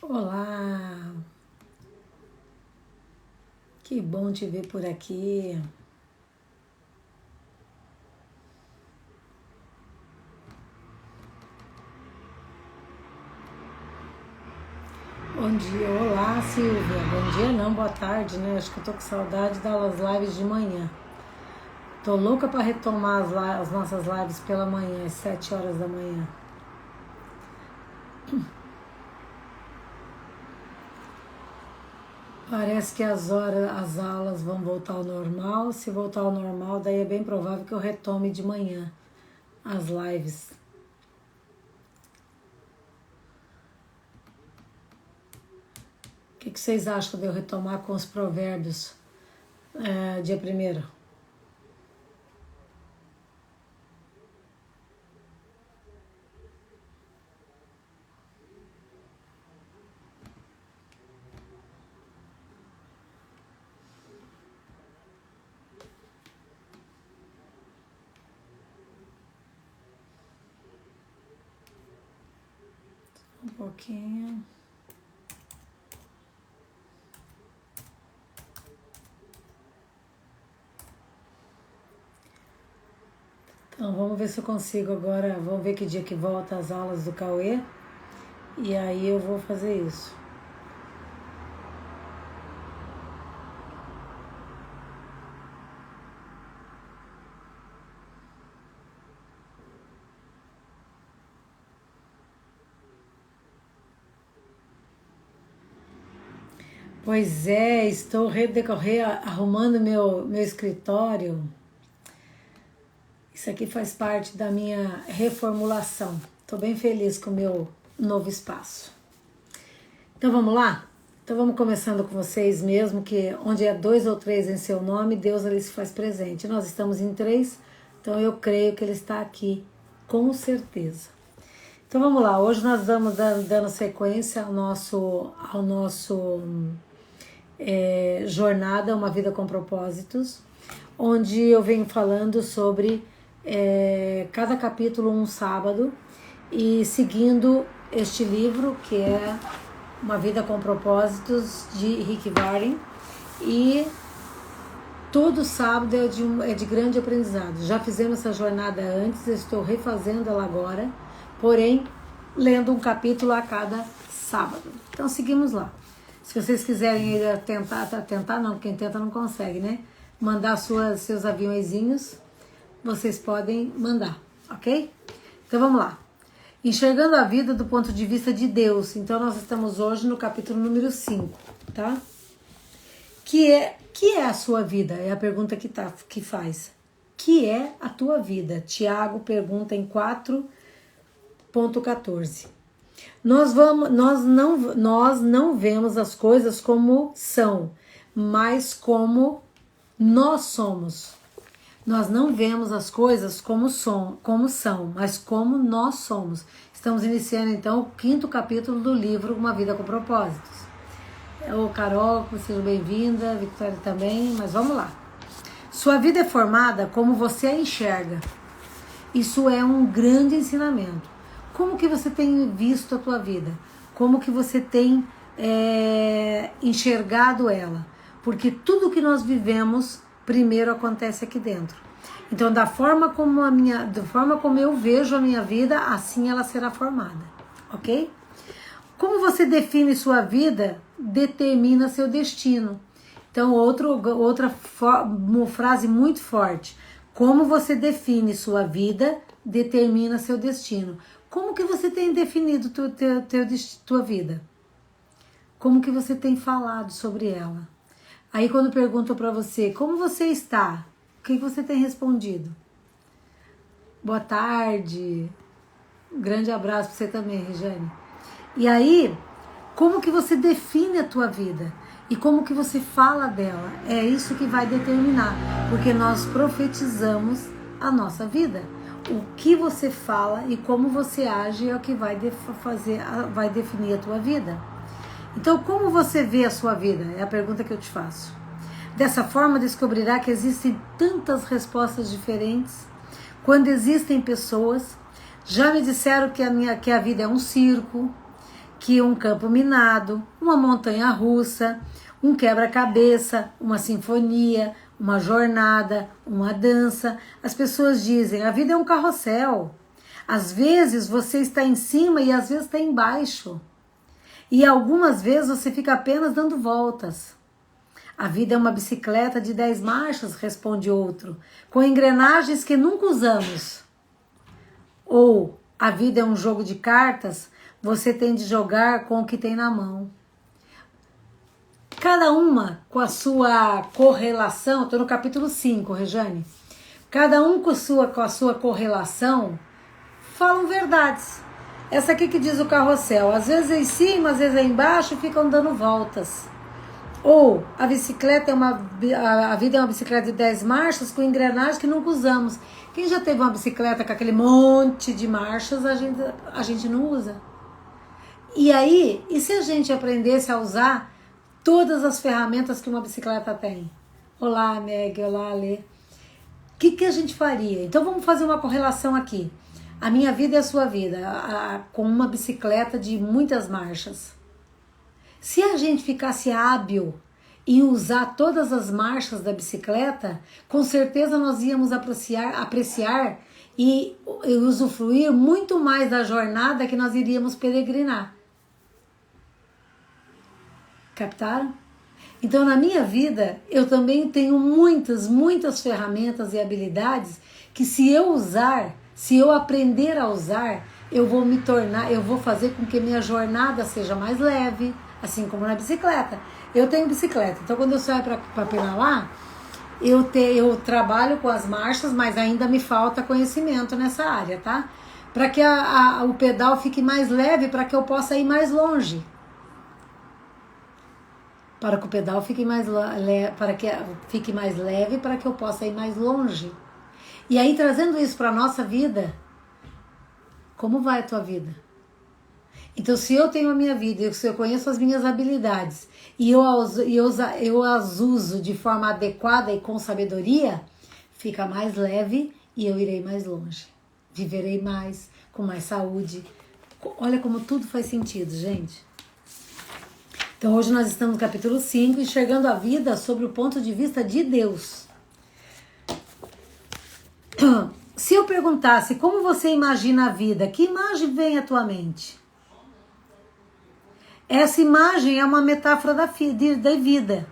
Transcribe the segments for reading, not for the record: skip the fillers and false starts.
Olá, que bom te ver por aqui. Bom dia, olá Silvia. Bom dia não, boa tarde, né? Acho que eu tô com saudade das lives de manhã. Tô louca para retomar as nossas lives pela manhã, às 7 horas da manhã. Parece que as aulas vão voltar ao normal. Se voltar ao normal, daí é bem provável que eu retome de manhã as lives. O que vocês acham de eu retomar com os provérbios dia 1º? Um pouquinho. Então, vamos ver se eu consigo agora. Vamos ver que dia que volta as aulas do Cauê. E aí eu vou fazer isso. Pois é, estou arrumando meu escritório. Isso aqui faz parte da minha reformulação. Estou bem feliz com o meu novo espaço. Então vamos lá? Então vamos começando com vocês mesmo, que onde é 2 ou 3 em seu nome, Deus ali se faz presente. Nós estamos em 3, então eu creio que Ele está aqui, com certeza. Então vamos lá, hoje nós vamos dando sequência ao nosso jornada, uma vida com propósitos, onde eu venho falando sobre cada capítulo um sábado e seguindo este livro que é Uma Vida com Propósitos de Rick Warren, e todo sábado é de grande aprendizado. Já fizemos essa jornada antes, estou refazendo ela agora, porém lendo um capítulo a cada sábado. Então seguimos lá. Se vocês quiserem ir tentar não, quem tenta não consegue, né? Mandar seus aviõezinhos, vocês podem mandar, ok? Então vamos lá. Enxergando a vida do ponto de vista de Deus. Então nós estamos hoje no capítulo número 5, tá? Que é a sua vida? É a pergunta que faz. Que é a tua vida? Tiago pergunta em 4.14. Nós não vemos as coisas como são, mas como nós somos. Nós não vemos as coisas como são, mas como nós somos. Estamos iniciando então o 5º capítulo do livro Uma Vida com Propósitos. Ô Carol, seja bem-vinda, Victoria também, mas vamos lá. Sua vida é formada como você a enxerga. Isso é um grande ensinamento. Como que você tem visto a tua vida? Como que você tem enxergado ela? Porque tudo que nós vivemos primeiro acontece aqui dentro. Então, da forma como eu vejo a minha vida, assim ela será formada, ok? Como você define sua vida, determina seu destino. Então, outra frase muito forte. Como você define sua vida, determina seu destino. Como que você tem definido tua vida? Como que você tem falado sobre ela? Aí quando perguntam para você, como você está? O que você tem respondido? Boa tarde. Um grande abraço para você também, Regiane. E aí, como que você define a tua vida? E como que você fala dela? É isso que vai determinar, porque nós profetizamos a nossa vida. O que você fala e como você age é o que vai definir a tua vida. Então, como você vê a sua vida? É a pergunta que eu te faço. Dessa forma, descobrirá que existem tantas respostas diferentes. Quando existem pessoas, já me disseram que a vida é um circo, que um campo minado, uma montanha russa, um quebra-cabeça, uma sinfonia, uma jornada, uma dança. As pessoas dizem, a vida é um carrossel. Às vezes você está em cima e às vezes está embaixo. E algumas vezes você fica apenas dando voltas. A vida é uma bicicleta de 10 marchas, responde outro, com engrenagens que nunca usamos. Ou a vida é um jogo de cartas, você tem de jogar com o que tem na mão. Cada uma com a sua correlação, estou no capítulo 5, Rejane. Cada um com a sua correlação falam verdades. Essa aqui que diz o carrossel, às vezes é em cima, às vezes é embaixo, ficam dando voltas. Ou a bicicleta a vida é uma bicicleta de 10 marchas com engrenagens que nunca usamos. Quem já teve uma bicicleta com aquele monte de marchas, a gente não usa. E aí, e se a gente aprendesse a usar todas as ferramentas que uma bicicleta tem? Olá, Meg, olá, Alê. O que a gente faria? Então vamos fazer uma correlação aqui. A minha vida é a sua vida, com uma bicicleta de muitas marchas. Se a gente ficasse hábil em usar todas as marchas da bicicleta, com certeza nós íamos apreciar e usufruir muito mais da jornada que nós iríamos peregrinar. Captaram? Então, na minha vida, eu também tenho muitas ferramentas e habilidades que se eu aprender a usar, eu vou fazer com que minha jornada seja mais leve, assim como na bicicleta. Eu tenho bicicleta, então quando eu saio para pedalar, eu trabalho com as marchas, mas ainda me falta conhecimento nessa área, tá? Para que o pedal fique mais leve, para que eu possa ir mais longe. Para que o pedal fique mais leve, para que eu possa ir mais longe. E aí, trazendo isso para a nossa vida, como vai a tua vida? Então, se eu tenho a minha vida, se eu conheço as minhas habilidades e eu as uso de forma adequada e com sabedoria, fica mais leve e eu irei mais longe. Viverei mais, com mais saúde. Olha como tudo faz sentido, gente. Então, hoje nós estamos no capítulo 5, enxergando a vida sobre o ponto de vista de Deus. Se eu perguntasse como você imagina a vida, que imagem vem à tua mente? Essa imagem é uma metáfora da vida.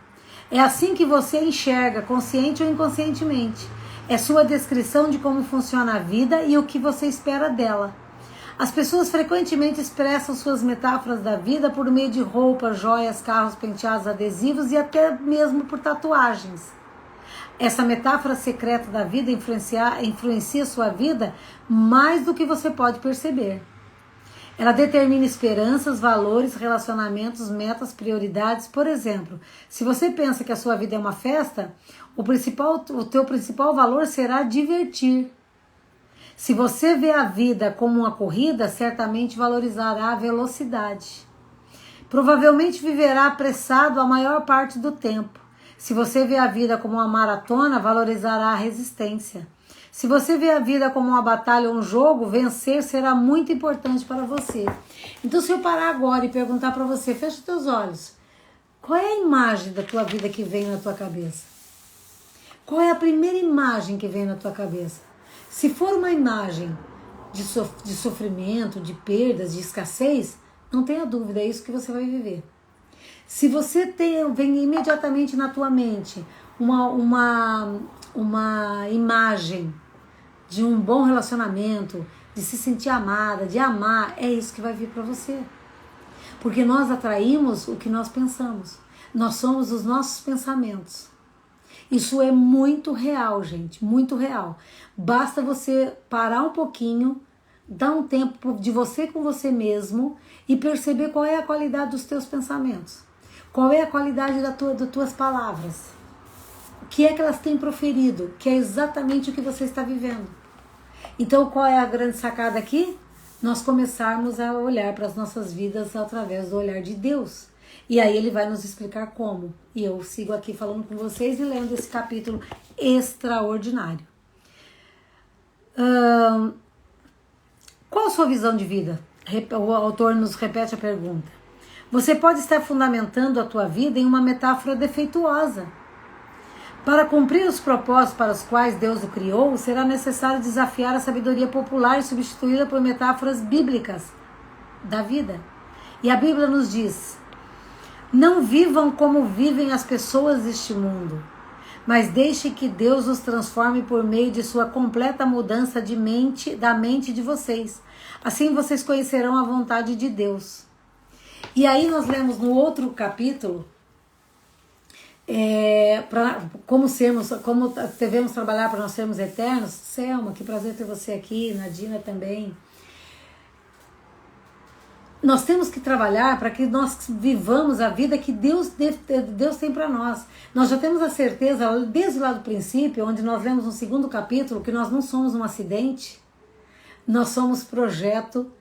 É assim que você enxerga, consciente ou inconscientemente. É sua descrição de como funciona a vida e o que você espera dela. As pessoas frequentemente expressam suas metáforas da vida por meio de roupas, joias, carros, penteados, adesivos e até mesmo por tatuagens. Essa metáfora secreta da vida influencia sua vida mais do que você pode perceber. Ela determina esperanças, valores, relacionamentos, metas, prioridades. Por exemplo, se você pensa que a sua vida é uma festa, o teu principal valor será divertir. Se você vê a vida como uma corrida, certamente valorizará a velocidade. Provavelmente viverá apressado a maior parte do tempo. Se você vê a vida como uma maratona, valorizará a resistência. Se você vê a vida como uma batalha ou um jogo, vencer será muito importante para você. Então, se eu parar agora e perguntar para você, fecha os teus olhos, qual é a imagem da tua vida que vem na tua cabeça? Qual é a primeira imagem que vem na tua cabeça? Se for uma imagem de sofrimento, de perdas, de escassez, não tenha dúvida, é isso que você vai viver. Se você vem imediatamente na tua mente uma imagem de um bom relacionamento, de se sentir amada, de amar, é isso que vai vir para você. Porque nós atraímos o que nós pensamos. Nós somos os nossos pensamentos. Isso é muito real, gente, muito real. Basta você parar um pouquinho, dar um tempo de você com você mesmo e perceber qual é a qualidade dos teus pensamentos. Qual é a qualidade das tuas palavras. O que é que elas têm proferido, que é exatamente o que você está vivendo. Então, qual é a grande sacada aqui? Nós começarmos a olhar para as nossas vidas através do olhar de Deus. E aí ele vai nos explicar como. E eu sigo aqui falando com vocês e lendo esse capítulo extraordinário. Qual a sua visão de vida? O autor nos repete a pergunta. Você pode estar fundamentando a tua vida em uma metáfora defeituosa. Para cumprir os propósitos para os quais Deus o criou, será necessário desafiar a sabedoria popular e substituí-la por metáforas bíblicas da vida. E a Bíblia nos diz: não vivam como vivem as pessoas deste mundo, mas deixe que Deus os transforme por meio de sua completa mudança de mente, da mente de vocês. Assim vocês conhecerão a vontade de Deus. E aí nós lemos no outro capítulo, como devemos trabalhar para nós sermos eternos. Selma, que prazer ter você aqui, Nadina também. Nós temos que trabalhar para que nós vivamos a vida que Deus tem para nós. Nós já temos a certeza, desde lá do princípio, onde nós lemos no 2º capítulo, que nós não somos um acidente, nós somos projeto,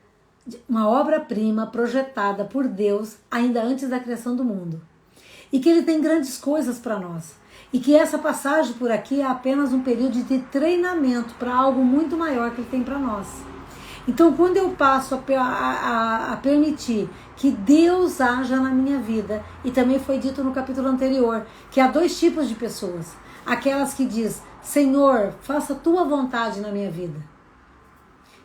uma obra-prima projetada por Deus ainda antes da criação do mundo. E que Ele tem grandes coisas para nós. E que essa passagem por aqui é apenas um período de treinamento para algo muito maior que Ele tem para nós. Então, quando eu passo a permitir que Deus haja na minha vida, e também foi dito no capítulo anterior, que há 2 tipos de pessoas. Aquelas que diz: Senhor, faça a tua vontade na minha vida,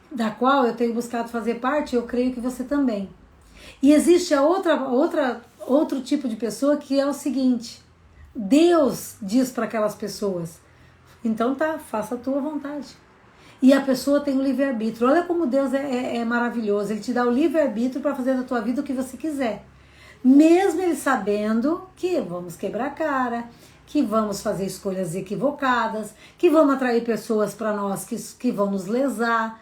da qual eu tenho buscado fazer parte, eu creio que você também. E existe a outro tipo de pessoa que é o seguinte: Deus diz para aquelas pessoas, então tá, faça a tua vontade. E a pessoa tem o livre-arbítrio. Olha como Deus é maravilhoso. Ele te dá o livre-arbítrio para fazer da tua vida o que você quiser. Mesmo Ele sabendo que vamos quebrar a cara, que vamos fazer escolhas equivocadas, que vamos atrair pessoas para nós que vão nos lesar,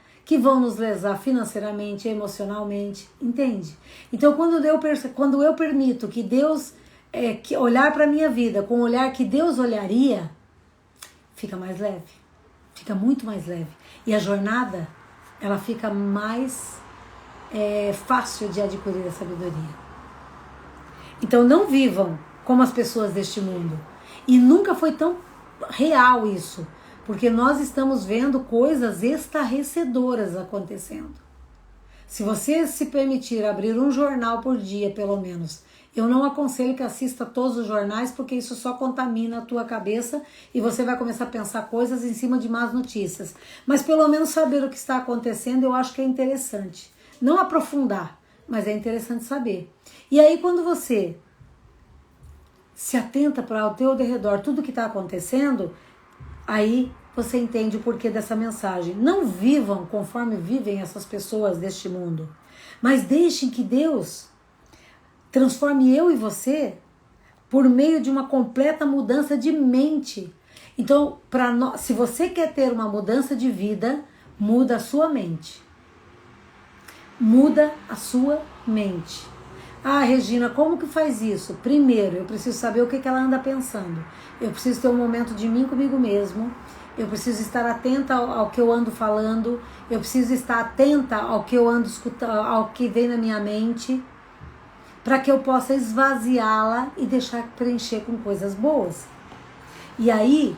financeiramente, emocionalmente, entende? Então, quando eu permito que Deus olhar para a minha vida com o olhar que Deus olharia, fica mais leve, fica muito mais leve. E a jornada, ela fica mais fácil de adquirir a sabedoria. Então, não vivam como as pessoas deste mundo. E nunca foi tão real isso. Porque nós estamos vendo coisas estarrecedoras acontecendo. Se você se permitir abrir um jornal por dia, pelo menos, eu não aconselho que assista todos os jornais, porque isso só contamina a tua cabeça e você vai começar a pensar coisas em cima de más notícias. Mas pelo menos saber o que está acontecendo, eu acho que é interessante. Não aprofundar, mas é interessante saber. E aí quando você se atenta para o teu derredor, tudo que está acontecendo, aí você entende o porquê dessa mensagem. Não vivam conforme vivem essas pessoas deste mundo, mas deixem que Deus transforme eu e você por meio de uma completa mudança de mente. Então, se você quer ter uma mudança de vida, muda a sua mente. Muda a sua mente. Ah, Regina, como que faz isso? Primeiro, eu preciso saber o que ela anda pensando. Eu preciso ter um momento de mim comigo mesmo. Eu preciso estar atenta ao que eu ando falando. Eu preciso estar atenta ao que eu ando escutando, ao que vem na minha mente, para que eu possa esvaziá-la e deixar preencher com coisas boas. E aí,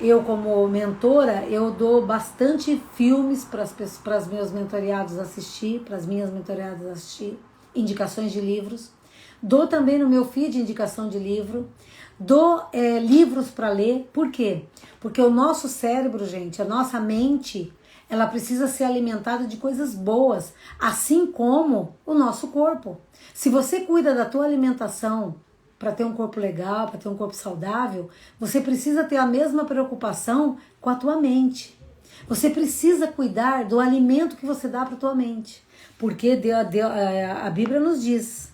eu como mentora, eu dou bastante filmes para os meus mentoriados assistir, para as minhas mentoriadas assistir, indicações de livros. Dou também no meu feed indicação de livro. Dou livros para ler. Por quê? Porque o nosso cérebro, gente, a nossa mente, ela precisa ser alimentada de coisas boas, assim como o nosso corpo. Se você cuida da tua alimentação para ter um corpo legal, para ter um corpo saudável, você precisa ter a mesma preocupação com a tua mente. Você precisa cuidar do alimento que você dá para a tua mente. Porque a Bíblia nos diz: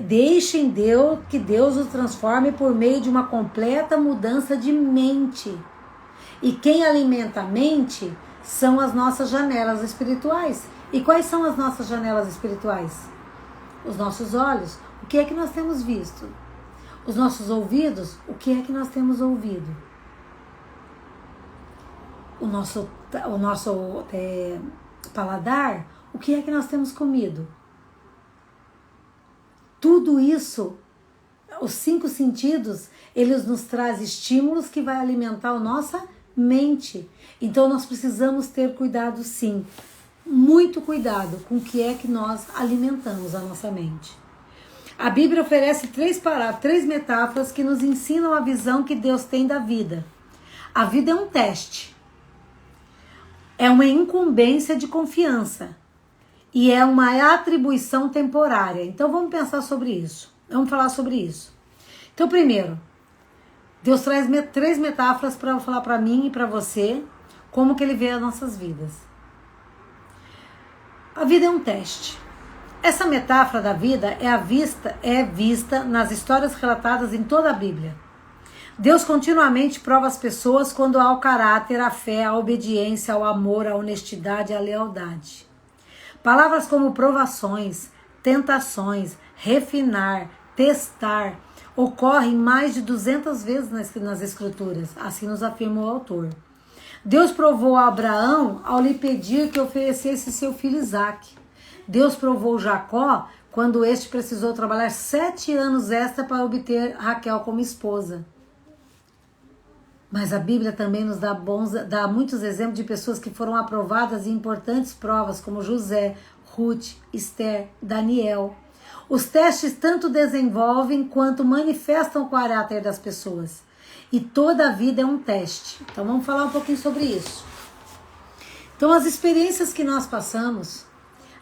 deixem que Deus os transforme por meio de uma completa mudança de mente. E quem alimenta a mente são as nossas janelas espirituais. E quais são as nossas janelas espirituais? Os nossos olhos. O que é que nós temos visto? Os nossos ouvidos. O que é que nós temos ouvido? O nosso paladar. O que é que nós temos comido? Tudo isso, os 5 sentidos, eles nos trazem estímulos que vai alimentar a nossa mente. Então nós precisamos ter cuidado, sim. muito cuidado com o que é que nós alimentamos a nossa mente. A Bíblia oferece três metáforas que nos ensinam a visão que Deus tem da vida. A vida é um teste. É uma incumbência de confiança. E é uma atribuição temporária. Então vamos pensar sobre isso. Vamos falar sobre isso. Então, primeiro, Deus traz três metáforas para falar para mim e para você como que Ele vê as nossas vidas. A vida é um teste. Essa metáfora da vida é vista nas histórias relatadas em toda a Bíblia. Deus continuamente prova as pessoas quando há o caráter, a fé, a obediência, o amor, a honestidade e a lealdade. Palavras como provações, tentações, refinar, testar, ocorrem mais de 200 vezes nas Escrituras, assim nos afirma o autor. Deus provou a Abraão ao lhe pedir que oferecesse seu filho Isaque. Deus provou Jacó quando este precisou trabalhar 7 anos extra para obter Raquel como esposa. Mas a Bíblia também nos dá muitos exemplos de pessoas que foram aprovadas em importantes provas, como José, Ruth, Esther, Daniel. Os testes tanto desenvolvem quanto manifestam o caráter das pessoas. E toda a vida é um teste. Então vamos falar um pouquinho sobre isso. Então as experiências que nós passamos,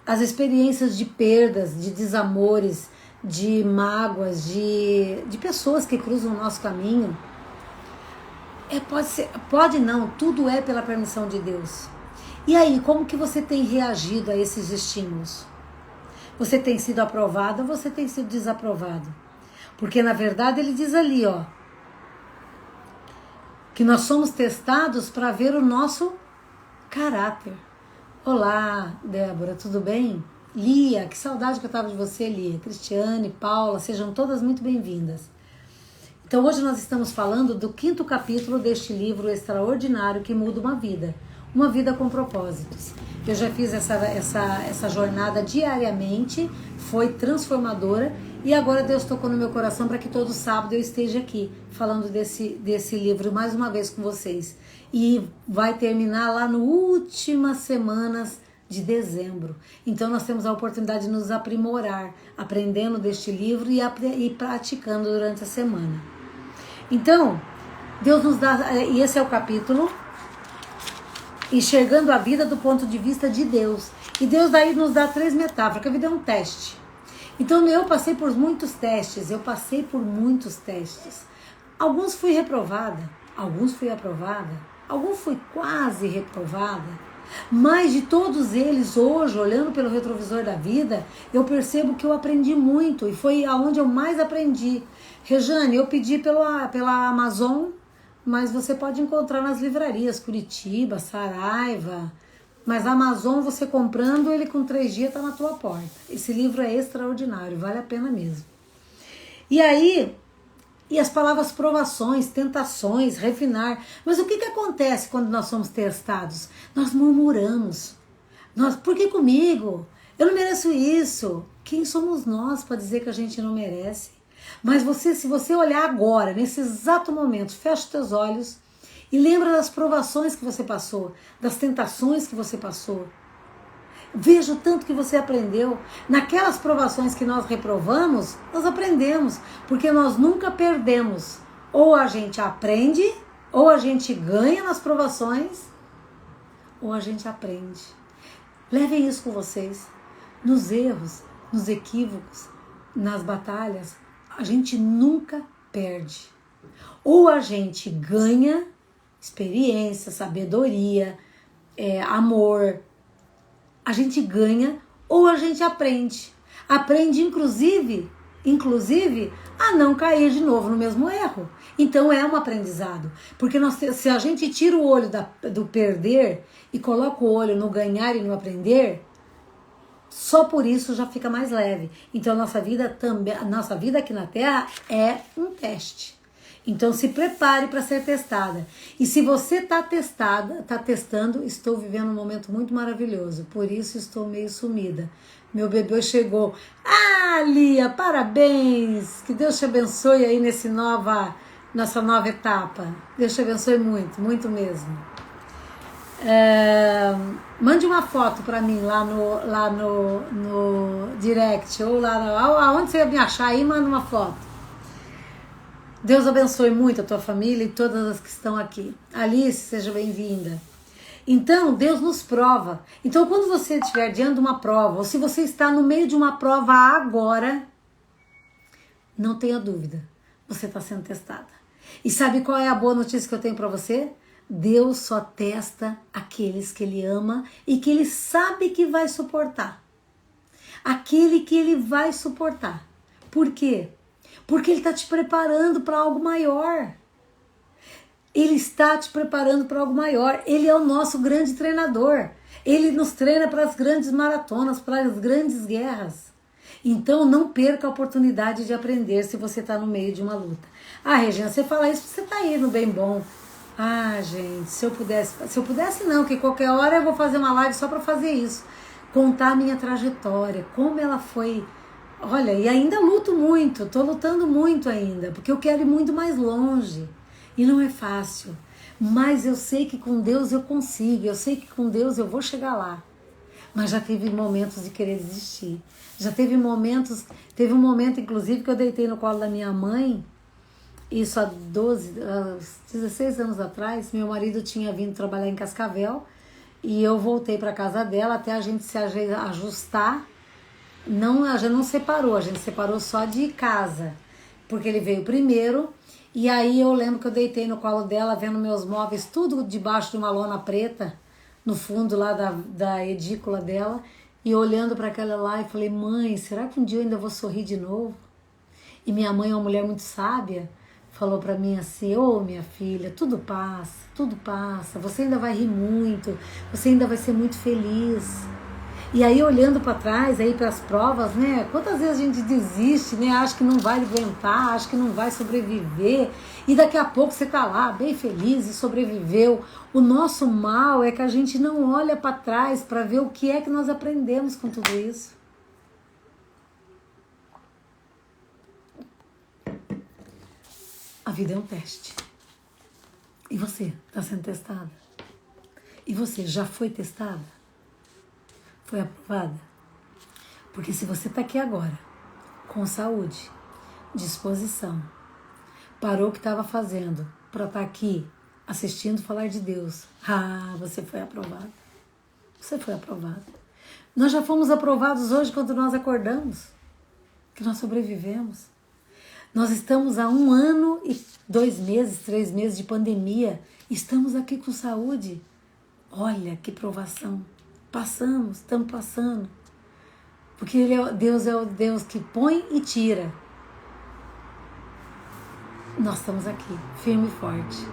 as experiências de perdas, de desamores, de mágoas, de pessoas que cruzam o nosso caminho, pode não, tudo é pela permissão de Deus. E aí, como que você tem reagido a esses estímulos? Você tem sido aprovado ou você tem sido desaprovado? Porque na verdade ele diz ali, ó, que nós somos testados para ver o nosso caráter. Olá, Débora, tudo bem? Lia, que saudade que eu estava de você, Lia. Cristiane, Paula, sejam todas muito bem-vindas. Então hoje nós estamos falando do 5º capítulo deste livro extraordinário que muda uma vida com propósitos. Eu já fiz essa jornada diariamente, foi transformadora e agora Deus tocou no meu coração para que todo sábado eu esteja aqui falando desse livro mais uma vez com vocês. E vai terminar lá nas últimas semanas de dezembro. Então nós temos a oportunidade de nos aprimorar, aprendendo deste livro e praticando durante a semana. Então, Deus nos dá, e esse é o capítulo, enxergando a vida do ponto de vista de Deus. E Deus daí nos dá 3 metáforas, que a vida é um teste. Então eu passei por muitos testes, Alguns fui reprovada, alguns fui aprovada, alguns fui quase reprovada. Mas de todos eles, hoje, olhando pelo retrovisor da vida, eu percebo que eu aprendi muito e foi aonde eu mais aprendi. Rejane, eu pedi pela Amazon, mas você pode encontrar nas livrarias, Curitiba, Saraiva. Mas a Amazon, você comprando, ele com 3 dias está na tua porta. Esse livro é extraordinário, vale a pena mesmo. E aí, e as palavras provações, tentações, refinar. Mas o que acontece quando nós somos testados? Nós murmuramos. Por que comigo? Eu não mereço isso. Quem somos nós para dizer que a gente não merece? Mas se você olhar agora, nesse exato momento, fecha os teus olhos e lembra das provações que você passou, das tentações que você passou. Veja o tanto que você aprendeu. Naquelas provações que nós reprovamos, nós aprendemos, porque nós nunca perdemos. Ou a gente aprende, ou a gente ganha nas provações, ou a gente aprende. Levem isso com vocês. Nos erros, nos equívocos, nas batalhas, a gente nunca perde. Ou a gente ganha experiência, sabedoria, amor. A gente ganha ou a gente aprende. Aprende, inclusive, a não cair de novo no mesmo erro. Então é um aprendizado. Porque se a gente tira o olho do perder e coloca o olho no ganhar e no aprender, só por isso já fica mais leve. Então a nossa vida aqui na Terra é um teste. Então se prepare para ser testada. E se você está testando, estou vivendo um momento muito maravilhoso. Por isso estou meio sumida. Meu bebê chegou. Ah, Lia, parabéns! Que Deus te abençoe aí nessa nova etapa. Deus te abençoe muito, muito mesmo. Mande uma foto para mim lá no direct, ou lá aonde você me achar aí, manda uma foto. Deus abençoe muito a tua família e todas as que estão aqui. Alice, seja bem-vinda. Então, Deus nos prova. Então, quando você estiver diante de uma prova, ou se você está no meio de uma prova agora, não tenha dúvida, você está sendo testada. E sabe qual é a boa notícia que eu tenho para você? Deus só testa aqueles que Ele ama e que Ele sabe que vai suportar. Aquele que Ele vai suportar. Por quê? Porque Ele está te preparando para algo maior. Ele está te preparando para algo maior. Ele é o nosso grande treinador. Ele nos treina para as grandes maratonas, para as grandes guerras. Então não perca a oportunidade de aprender se você está no meio de uma luta. Ah, Regina, você fala isso porque você está aí no bem bom. Ah, gente, se eu pudesse não, que qualquer hora eu vou fazer uma live só para fazer isso. Contar a minha trajetória, como ela foi. Olha, e ainda luto muito, tô lutando muito ainda, porque eu quero ir muito mais longe. E não é fácil, mas eu sei que com Deus eu consigo, eu sei que com Deus eu vou chegar lá. Mas já teve momentos de querer desistir. Já teve um momento inclusive que eu deitei no colo da minha mãe, isso há 16 anos atrás. Meu marido tinha vindo trabalhar em Cascavel e eu voltei para casa dela até a gente se ajustar. Não, a gente não separou, a gente separou só de casa, porque ele veio primeiro. E aí eu lembro que eu deitei no colo dela, vendo meus móveis tudo debaixo de uma lona preta, no fundo lá da edícula dela, e olhando para aquela lá e falei, mãe, será que um dia eu ainda vou sorrir de novo? E minha mãe é uma mulher muito sábia, falou para mim assim, ô minha filha, tudo passa, você ainda vai rir muito, você ainda vai ser muito feliz. E aí olhando para trás, aí para as provas, né? Quantas vezes a gente desiste, né? Acha que não vai aguentar, acha que não vai sobreviver. E daqui a pouco você tá lá, bem feliz e sobreviveu. O nosso mal é que a gente não olha para trás para ver o que é que nós aprendemos com tudo isso. A vida é um teste. E você está sendo testada? E você já foi testada? Foi aprovada? Porque se você está aqui agora, com saúde, disposição, parou o que estava fazendo para estar aqui assistindo falar de Deus, você foi aprovado. Você foi aprovado. Nós já fomos aprovados hoje quando nós acordamos, que nós sobrevivemos. Nós estamos há 1 ano e 2 meses, 3 meses de pandemia, estamos aqui com saúde. Olha que provação. Passamos, estamos passando. Porque Deus é o Deus que põe e tira. Nós estamos aqui, firme e forte.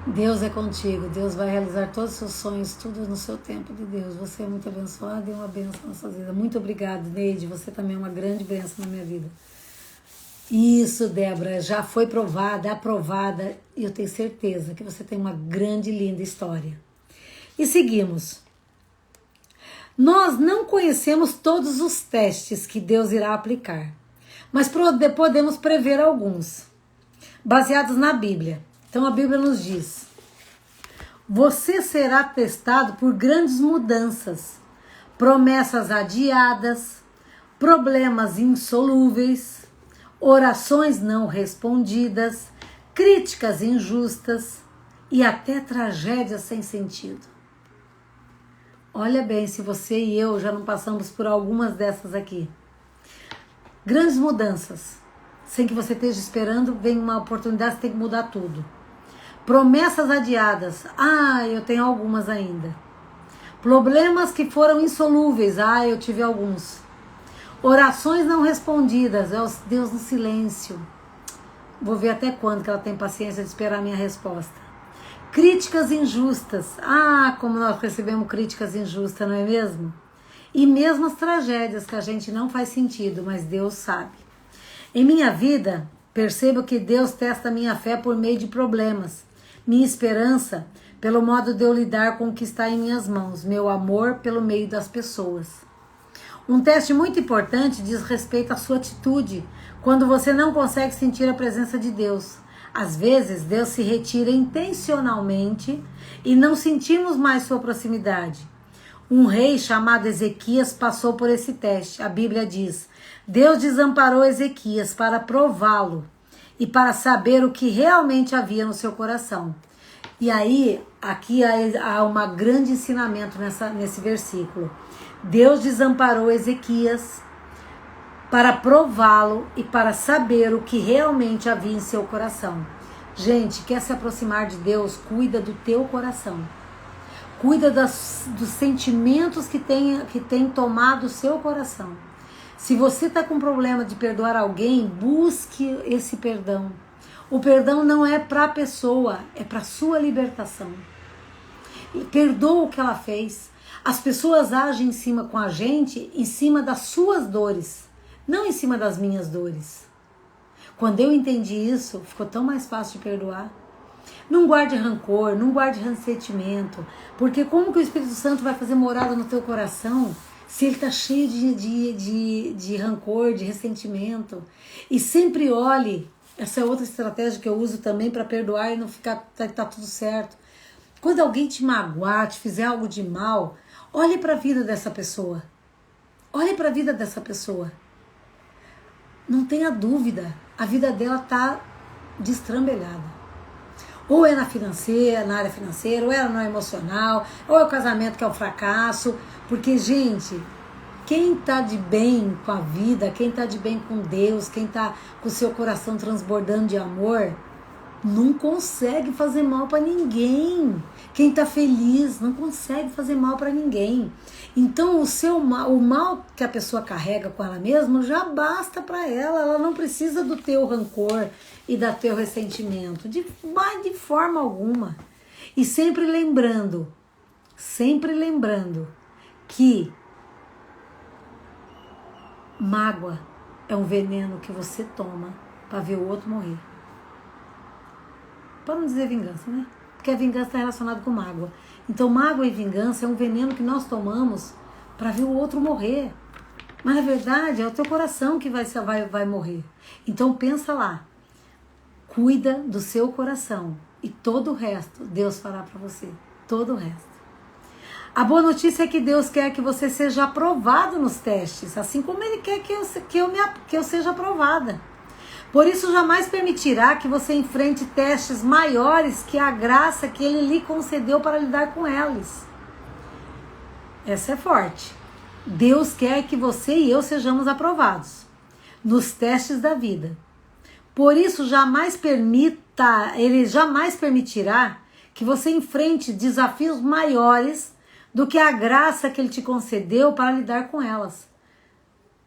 Deus é contigo, Deus vai realizar todos os seus sonhos, tudo no seu tempo de Deus. Você é muito abençoada e uma bênção na sua vida. Muito obrigada, Neide, você também é uma grande bênção na minha vida. Isso, Débora, já foi provada, aprovada, e eu tenho certeza que você tem uma grande e linda história. E seguimos. Nós não conhecemos todos os testes que Deus irá aplicar, mas podemos prever alguns, baseados na Bíblia. Então a Bíblia nos diz: você será testado por grandes mudanças, promessas adiadas, problemas insolúveis, orações não respondidas, críticas injustas e até tragédias sem sentido. Olha bem, se você e eu já não passamos por algumas dessas aqui. Grandes mudanças. Sem que você esteja esperando, vem uma oportunidade, você tem que mudar tudo. Promessas adiadas. Eu tenho algumas ainda. Problemas que foram insolúveis. Eu tive alguns. Orações não respondidas. É o Deus no silêncio. Vou ver até quando que ela tem paciência de esperar a minha resposta. Críticas injustas. Como nós recebemos críticas injustas, não é mesmo? E mesmo as tragédias que a gente não faz sentido, mas Deus sabe. Em minha vida, percebo que Deus testa minha fé por meio de problemas. Minha esperança pelo modo de eu lidar com o que está em minhas mãos. Meu amor pelo meio das pessoas. Um teste muito importante diz respeito à sua atitude quando você não consegue sentir a presença de Deus. Às vezes, Deus se retira intencionalmente e não sentimos mais sua proximidade. Um rei chamado Ezequias passou por esse teste. A Bíblia diz: Deus desamparou Ezequias para prová-lo e para saber o que realmente havia no seu coração. E aí, aqui há um grande ensinamento nesse versículo. Deus desamparou Ezequias para prová-lo e para saber o que realmente havia em seu coração. Gente, quer se aproximar de Deus? Cuida do teu coração. Cuida dos sentimentos que tem tomado o seu coração. Se você está com problema de perdoar alguém, busque esse perdão. O perdão não é para a pessoa, é para a sua libertação. E perdoa o que ela fez. As pessoas agem com a gente em cima das suas dores, não em cima das minhas dores. Quando eu entendi isso, ficou tão mais fácil de perdoar. Não guarde rancor, não guarde ressentimento, porque como que o Espírito Santo vai fazer morada no teu coração se ele está cheio de rancor, de ressentimento? E sempre olhe, essa é outra estratégia que eu uso também para perdoar e não ficar, tá tudo certo. Quando alguém te magoar, te fizer algo de mal, olhe para a vida dessa pessoa. Olhe para a vida dessa pessoa. Não tenha dúvida, a vida dela está destrambelhada. Ou é na área financeira, ou é no emocional, ou é o casamento que é um fracasso. Porque, gente, quem está de bem com a vida, quem está de bem com Deus, quem está com o seu coração transbordando de amor, não consegue fazer mal para ninguém. Quem está feliz não consegue fazer mal para ninguém. Então o mal que a pessoa carrega com ela mesma já basta para ela. Ela não precisa do teu rancor e do teu ressentimento, de forma alguma. E sempre lembrando que mágoa é um veneno que você toma para ver o outro morrer. Para não dizer vingança, né? Porque a vingança está relacionada com mágoa. Então, mágoa e vingança é um veneno que nós tomamos para ver o outro morrer. Mas, na verdade, é o teu coração que vai morrer. Então, pensa lá. Cuida do seu coração. E todo o resto, Deus fará para você. Todo o resto. A boa notícia é que Deus quer que você seja aprovado nos testes. Assim como Ele quer que eu seja aprovada. Por isso, jamais permitirá que você enfrente testes maiores que a graça que Ele lhe concedeu para lidar com eles. Essa é forte. Deus quer que você e eu sejamos aprovados nos testes da vida. Por isso, Ele jamais permitirá que você enfrente desafios maiores do que a graça que Ele te concedeu para lidar com elas.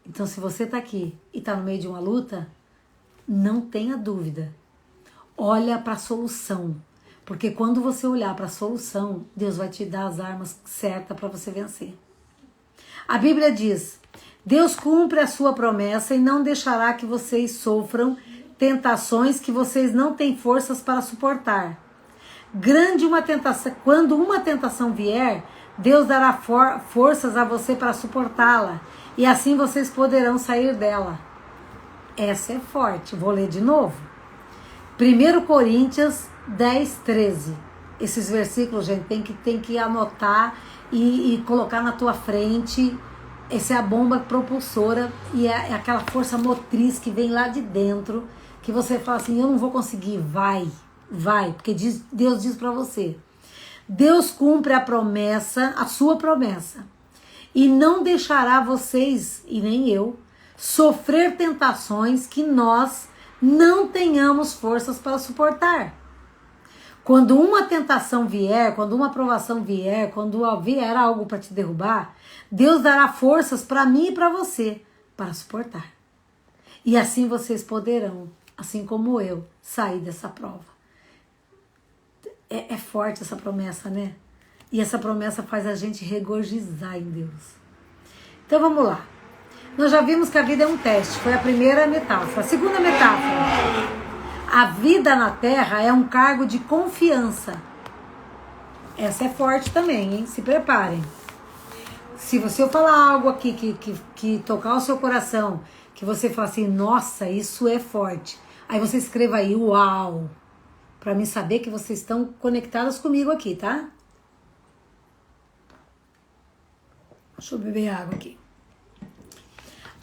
Então, se você está aqui e está no meio de uma luta, não tenha dúvida. Olha para a solução. Porque quando você olhar para a solução, Deus vai te dar as armas certas para você vencer. A Bíblia diz: Deus cumpre a sua promessa e não deixará que vocês sofram tentações que vocês não têm forças para suportar. Quando uma tentação vier, Deus dará forças a você para suportá-la. E assim vocês poderão sair dela. Essa é forte. Vou ler de novo. 1 Coríntios 10, 13. Esses versículos, gente, tem que anotar e colocar na tua frente. Essa é a bomba propulsora e é aquela força motriz que vem lá de dentro, que você fala assim: eu não vou conseguir. Vai. Porque Deus diz para você. Deus cumpre a sua promessa. E não deixará vocês, e nem eu, sofrer tentações que nós não tenhamos forças para suportar. Quando uma tentação vier, quando uma provação vier, quando vier algo para te derrubar, Deus dará forças para mim e para você para suportar. E assim vocês poderão, assim como eu, sair dessa prova. É forte essa promessa, né? E essa promessa faz a gente regozijar em Deus. Então vamos lá. Nós já vimos que a vida é um teste. Foi a primeira metáfora. A segunda metáfora. A vida na Terra é um cargo de confiança. Essa é forte também, hein? Se preparem. Se você falar algo aqui que tocar o seu coração, que você fala assim: nossa, isso é forte. Aí você escreva aí, uau, para mim saber que vocês estão conectadas comigo aqui, tá? Deixa eu beber água aqui.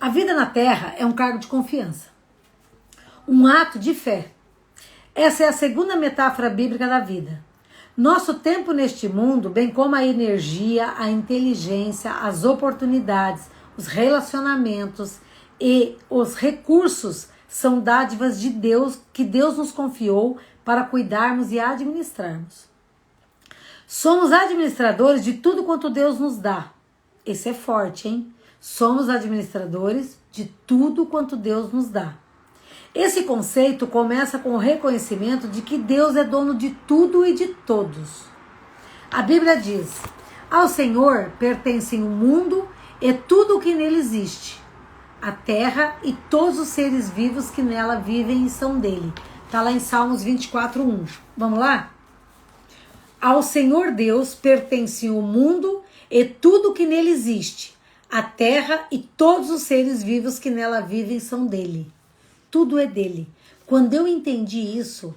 A vida na Terra é um cargo de confiança, um ato de fé. Essa é a segunda metáfora bíblica da vida. Nosso tempo neste mundo, bem como a energia, a inteligência, as oportunidades, os relacionamentos e os recursos são dádivas de Deus que Deus nos confiou para cuidarmos e administrarmos. Somos administradores de tudo quanto Deus nos dá. Esse é forte, hein? Somos administradores de tudo quanto Deus nos dá. Esse conceito começa com o reconhecimento de que Deus é dono de tudo e de todos. A Bíblia diz: ao Senhor pertencem o mundo e tudo o que nele existe, a terra e todos os seres vivos que nela vivem e são dele. Está lá em Salmos 24:1. Vamos lá? Ao Senhor Deus pertencem o mundo e tudo o que nele existe, a terra e todos os seres vivos que nela vivem são dele. Tudo é dele. Quando eu entendi isso,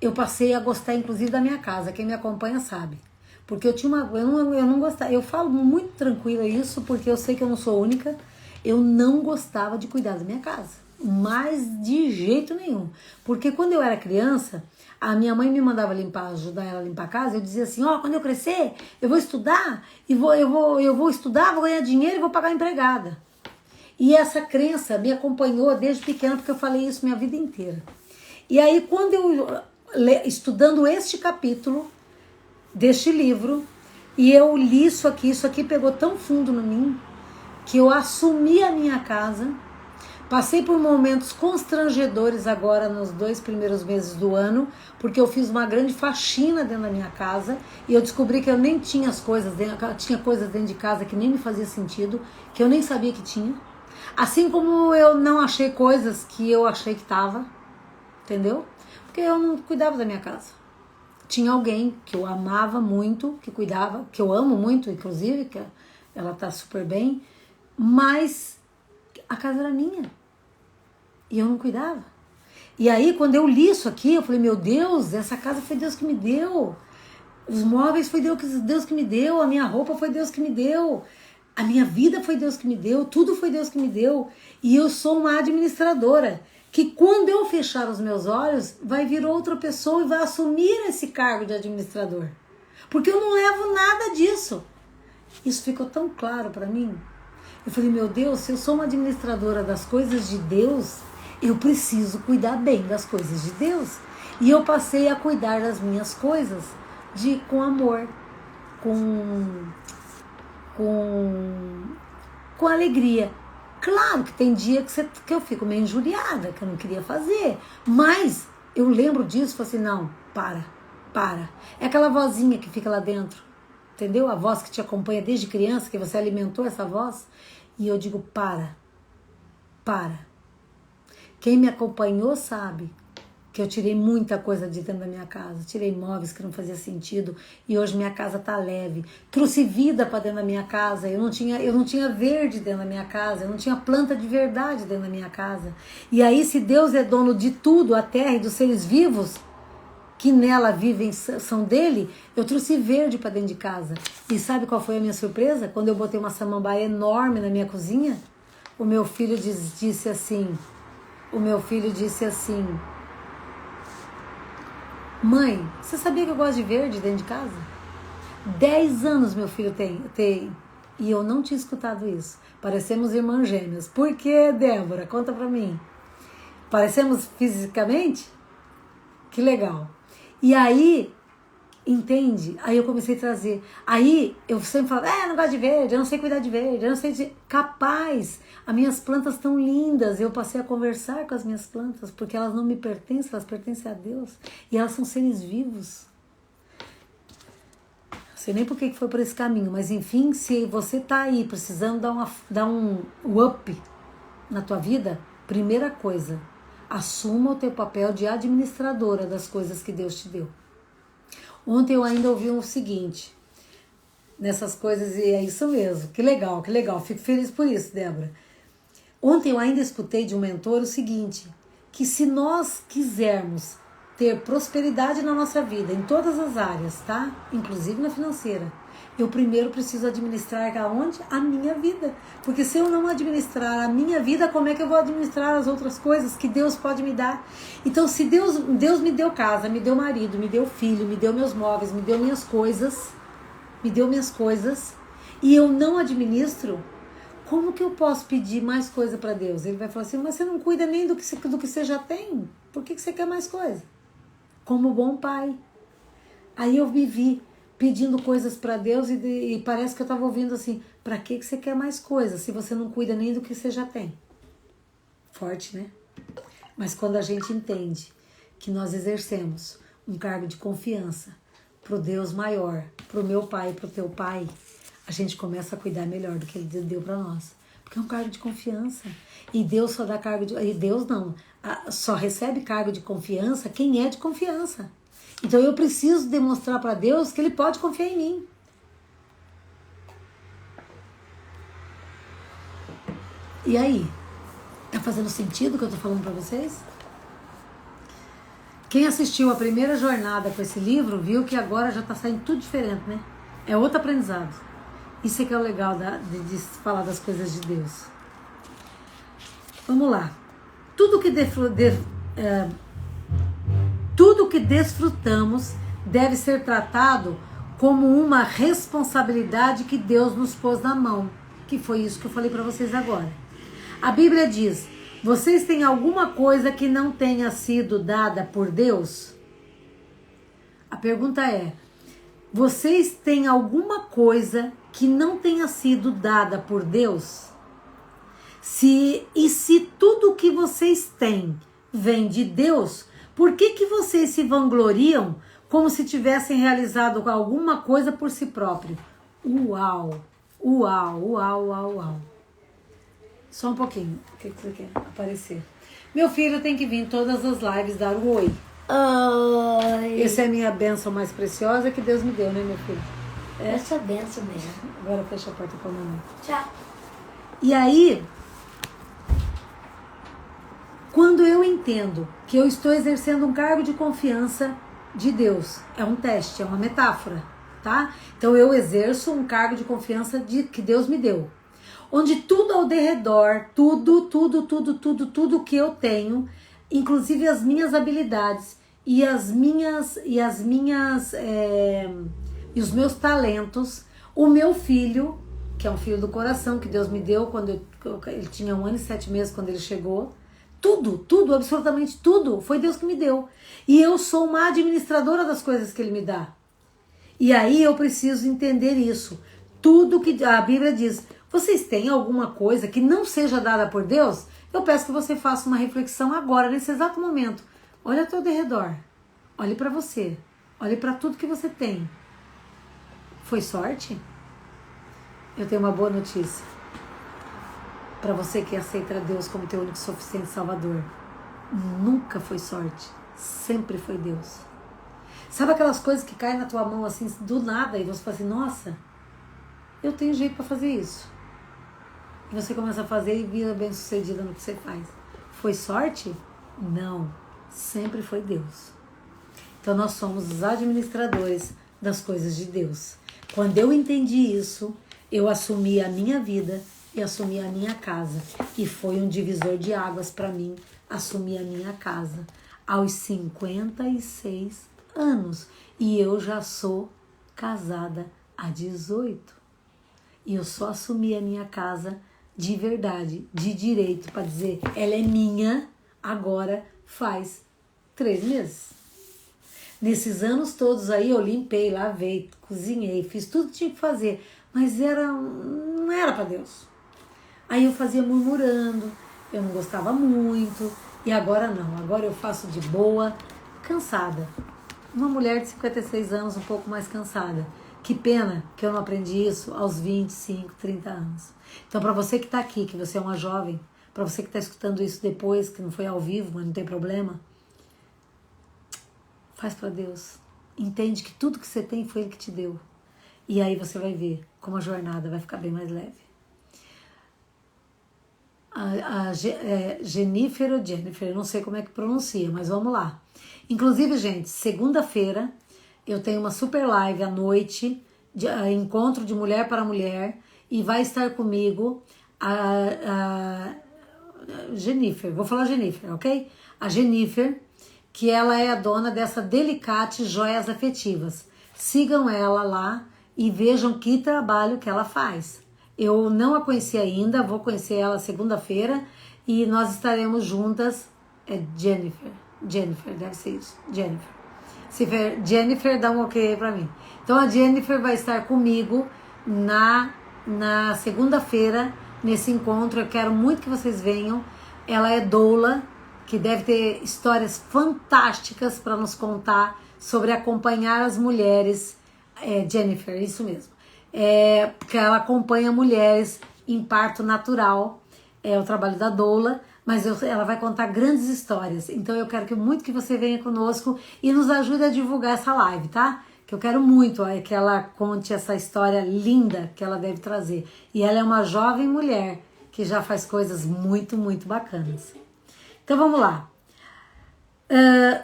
eu passei a gostar inclusive da minha casa. Quem me acompanha sabe. Porque eu tinha eu não gostava. Eu falo muito tranquila isso porque eu sei que eu não sou única. Eu não gostava de cuidar da minha casa. Mas de jeito nenhum. Porque quando eu era criança, a minha mãe me mandava ajudar ela a limpar a casa. Eu dizia assim, quando eu crescer, eu vou estudar, e eu vou estudar, vou ganhar dinheiro e vou pagar a empregada. E essa crença me acompanhou desde pequena, porque eu falei isso minha vida inteira. E aí, quando eu, estudando este capítulo deste livro, e eu li isso aqui pegou tão fundo em mim, que eu assumi a minha casa, passei por momentos constrangedores agora nos 2 primeiros meses do ano, porque eu fiz uma grande faxina dentro da minha casa, e eu descobri que eu nem tinha as coisas dentro, tinha coisas dentro de casa que nem me fazia sentido, que eu nem sabia que tinha. Assim como eu não achei coisas que eu achei que tava, entendeu? Porque eu não cuidava da minha casa. Tinha alguém que eu amava muito, que cuidava, que eu amo muito, inclusive, que ela tá super bem, mas a casa era minha. E eu não cuidava. E aí, quando eu li isso aqui, eu falei, meu Deus, essa casa foi Deus que me deu. Os móveis foi Deus que me deu, a minha roupa foi Deus que me deu. A minha vida foi Deus que me deu, tudo foi Deus que me deu. E eu sou uma administradora, que quando eu fechar os meus olhos, vai vir outra pessoa e vai assumir esse cargo de administrador. Porque eu não levo nada disso. Isso ficou tão claro para mim. Eu falei, meu Deus, se eu sou uma administradora das coisas de Deus, eu preciso cuidar bem das coisas de Deus. E eu passei a cuidar das minhas coisas com amor, com alegria. Claro que tem dia que eu fico meio injuriada, que eu não queria fazer. Mas eu lembro disso e falo assim, não, para. É aquela vozinha que fica lá dentro, entendeu? A voz que te acompanha desde criança, que você alimentou essa voz. E eu digo, para. Quem me acompanhou sabe que eu tirei muita coisa de dentro da minha casa. Tirei móveis que não fazia sentido e hoje minha casa tá leve. Trouxe vida para dentro da minha casa. Eu não tinha verde dentro da minha casa. Eu não tinha planta de verdade dentro da minha casa. E aí, se Deus é dono de tudo, a terra e dos seres vivos que nela vivem são dele, eu trouxe verde para dentro de casa. E sabe qual foi a minha surpresa? Quando eu botei uma samambaia enorme na minha cozinha, o meu filho disse assim, mãe, você sabia que eu gosto de verde dentro de casa? 10 anos meu filho tem. E eu não tinha escutado isso. Parecemos irmãs gêmeas. Por quê, Débora? Conta pra mim. Parecemos fisicamente? Que legal. E aí, entende? Aí eu comecei a trazer. Aí eu sempre falo, não gosto de verde, eu não sei cuidar de verde, eu não sei de... Capaz, as minhas plantas estão lindas. Eu passei a conversar com as minhas plantas, porque elas não me pertencem, elas pertencem a Deus. E elas são seres vivos. Não sei nem por que foi por esse caminho, mas enfim, se você tá aí precisando dar um up na tua vida, primeira coisa, assuma o teu papel de administradora das coisas que Deus te deu. Ontem eu ainda ouvi o seguinte, nessas coisas, e é isso mesmo, que legal, fico feliz por isso, Débora. Ontem eu ainda escutei de um mentor o seguinte, que se nós quisermos ter prosperidade na nossa vida, em todas as áreas, tá? Inclusive na financeira, eu primeiro preciso administrar aonde? A minha vida. Porque se eu não administrar a minha vida, como é que eu vou administrar as outras coisas que Deus pode me dar? Então, se Deus me deu casa, me deu marido, me deu filho, me deu meus móveis, me deu minhas coisas, e eu não administro, como que eu posso pedir mais coisa para Deus? Ele vai falar assim, mas você não cuida nem do que você já tem. Por que você quer mais coisa? Como bom pai. Aí eu me vi pedindo coisas para Deus e parece que eu estava ouvindo assim, para que você quer mais coisas se você não cuida nem do que você já tem? Forte, né? Mas quando a gente entende que nós exercemos um cargo de confiança pro Deus maior, pro meu pai, pro teu pai, a gente começa a cuidar melhor do que ele deu para nós. Porque é um cargo de confiança. E Deus só dá cargo de... E Deus não. Só recebe cargo de confiança quem é de confiança. Então eu preciso demonstrar para Deus que Ele pode confiar em mim. E aí? Tá fazendo sentido o que eu tô falando para vocês? Quem assistiu a primeira jornada com esse livro viu que agora já tá saindo tudo diferente, né? É outro aprendizado. Isso é que é o legal de falar das coisas de Deus. Vamos lá. Tudo que desfrutamos deve ser tratado como uma responsabilidade que Deus nos pôs na mão. Que foi isso que eu falei para vocês agora. A Bíblia diz, vocês têm alguma coisa que não tenha sido dada por Deus? A pergunta é, vocês têm alguma coisa que não tenha sido dada por Deus? Se tudo que vocês têm vem de Deus, por que vocês se vangloriam como se tivessem realizado alguma coisa por si próprio? Uau, uau, uau, uau, uau. Só um pouquinho. O que você quer aparecer? Meu filho tem que vir em todas as lives dar um oi. Oi. Essa é a minha bênção mais preciosa que Deus me deu, né, meu filho? Essa é a bênção mesmo. Agora fecha a porta pra mamãe. Tchau. E aí, quando eu entendo que eu estou exercendo um cargo de confiança de Deus, é um teste, é uma metáfora, tá? Então eu exerço um cargo de confiança que Deus me deu. Onde tudo ao derredor, tudo que eu tenho, inclusive as minhas habilidades e os meus talentos, o meu filho, que é um filho do coração que Deus me deu quando ele tinha 1 ano e 7 meses quando ele chegou, tudo, absolutamente tudo, foi Deus que me deu. E eu sou uma administradora das coisas que Ele me dá. E aí eu preciso entender isso. Tudo que a Bíblia diz, vocês têm alguma coisa que não seja dada por Deus? Eu peço que você faça uma reflexão agora, nesse exato momento. Olha ao teu redor. Olhe para você. Olhe para tudo que você tem. Foi sorte? Eu tenho uma boa notícia. Para você que aceita Deus como teu único suficiente Salvador. Nunca foi sorte. Sempre foi Deus. Sabe aquelas coisas que caem na tua mão assim, do nada, e você fala assim, nossa, eu tenho jeito para fazer isso. E você começa a fazer e vira bem sucedida no que você faz. Foi sorte? Não. Sempre foi Deus. Então nós somos os administradores das coisas de Deus. Quando eu entendi isso, eu assumi a minha vida e assumi a minha casa. E foi um divisor de águas para mim assumir a minha casa aos 56 anos. E eu já sou casada há 18. E eu só assumi a minha casa de verdade, de direito, para dizer, ela é minha, agora faz 3 meses. Nesses anos todos aí eu limpei, lavei, cozinhei, fiz tudo que tinha que fazer, mas não era para Deus. Aí eu fazia murmurando, eu não gostava muito, e agora não, agora eu faço de boa, cansada. Uma mulher de 56 anos um pouco mais cansada. Que pena que eu não aprendi isso aos 25, 30 anos. Então, para você que está aqui, que você é uma jovem, para você que está escutando isso depois, que não foi ao vivo, mas não tem problema, faz para Deus. Entende que tudo que você tem foi Ele que te deu. E aí você vai ver como a jornada vai ficar bem mais leve. Jennifer ou Jennifer, eu não sei como é que pronuncia, mas vamos lá. Inclusive, gente, segunda-feira eu tenho uma super live à noite, encontro de mulher para mulher, e vai estar comigo a Jennifer, vou falar Jennifer, ok? A Jennifer, que ela é a dona dessa Delicate Joias Afetivas. Sigam ela lá e vejam que trabalho que ela faz. Eu não a conheci ainda, vou conhecer ela segunda-feira e nós estaremos juntas. É Jennifer, deve ser isso, Jennifer. Se for Jennifer, dá um ok pra mim. Então a Jennifer vai estar comigo na segunda-feira, nesse encontro. Eu quero muito que vocês venham. Ela é doula, que deve ter histórias fantásticas para nos contar sobre acompanhar as mulheres. Jennifer, isso mesmo. Porque ela acompanha mulheres em parto natural. É o trabalho da doula, mas ela vai contar grandes histórias. Então eu quero muito que você venha conosco e nos ajude a divulgar essa live, tá? Que eu quero muito que ela conte essa história linda que ela deve trazer. E ela é uma jovem mulher que já faz coisas muito, muito bacanas. Então vamos lá.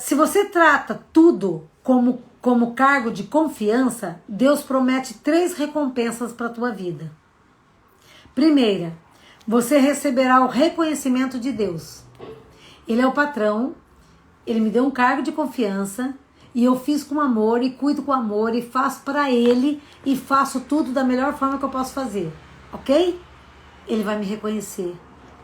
Se você trata tudo como cargo de confiança, Deus promete 3 recompensas para a tua vida. Primeira, você receberá o reconhecimento de Deus. Ele é o patrão, ele me deu um cargo de confiança e eu fiz com amor e cuido com amor e faço para ele e faço tudo da melhor forma que eu posso fazer, ok? Ele vai me reconhecer.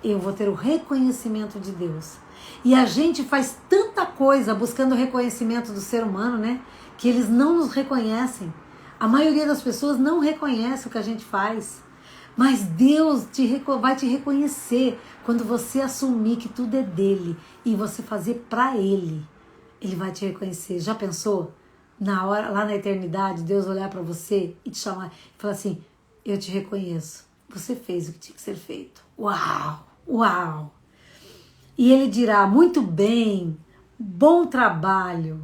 Eu vou ter o reconhecimento de Deus. E a gente faz tanta coisa buscando o reconhecimento do ser humano, né? Que eles não nos reconhecem. A maioria das pessoas não reconhece o que a gente faz. Mas Deus vai te reconhecer quando você assumir que tudo é dele e você fazer pra ele. Ele vai te reconhecer. Já pensou? Na hora, lá na eternidade, Deus olhar pra você e te chamar e falar assim: eu te reconheço. Você fez o que tinha que ser feito. Uau! Uau! E ele dirá: muito bem, bom trabalho.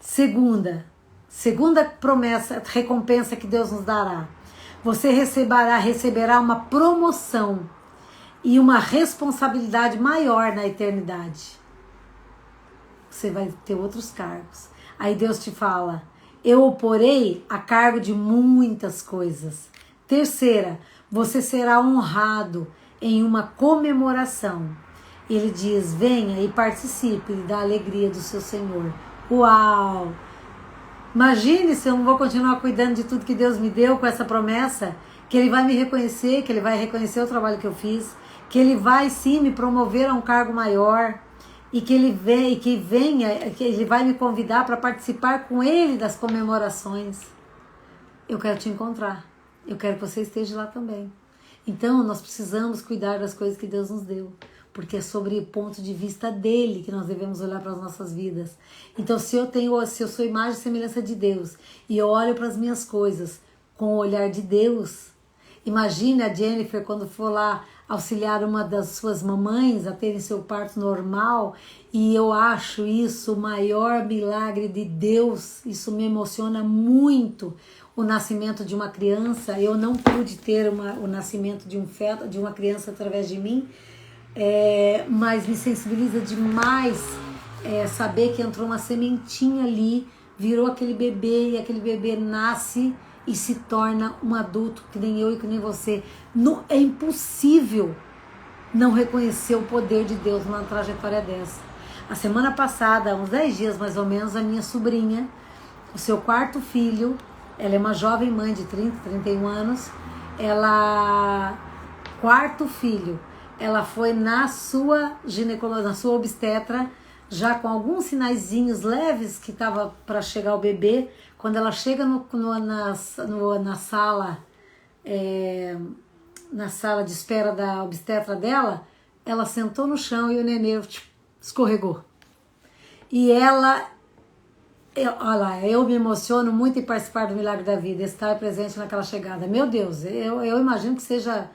Segunda promessa, recompensa que Deus nos dará. Você receberá uma promoção e uma responsabilidade maior na eternidade. Você vai ter outros cargos. Aí Deus te fala: eu o porei a cargo de muitas coisas. Terceira, você será honrado em uma comemoração. Ele diz: venha e participe da alegria do seu Senhor. Uau! Imagine se eu não vou continuar cuidando de tudo que Deus me deu com essa promessa, que Ele vai me reconhecer, que Ele vai reconhecer o trabalho que eu fiz, que Ele vai sim me promover a um cargo maior e que Ele vai me convidar para participar com Ele das comemorações. Eu quero te encontrar, eu quero que você esteja lá também. Então nós precisamos cuidar das coisas que Deus nos deu, porque é sobre o ponto de vista dele que nós devemos olhar para as nossas vidas. Então, se eu sou imagem e semelhança de Deus e eu olho para as minhas coisas com o olhar de Deus, imagine a Jennifer quando for lá auxiliar uma das suas mamães a terem seu parto normal, e eu acho isso o maior milagre de Deus. Isso me emociona muito. O nascimento de uma criança, eu não pude ter o nascimento de um feto, de uma criança através de mim, mas me sensibiliza demais saber que entrou uma sementinha ali, virou aquele bebê e aquele bebê nasce e se torna um adulto que nem eu e que nem você. É impossível não reconhecer o poder de Deus numa trajetória dessa. A semana passada, uns 10 dias mais ou menos, a minha sobrinha, o seu 4º filho, ela é uma jovem mãe de 31 anos, 4º filho, ela foi na sua ginecologia, na sua obstetra, já com alguns sinaizinhos leves que estava para chegar o bebê. Quando ela chega na sala de espera da obstetra dela, ela sentou no chão e o nenê escorregou. E eu me emociono muito em participar do milagre da vida, estar presente naquela chegada. Meu Deus, eu imagino que seja...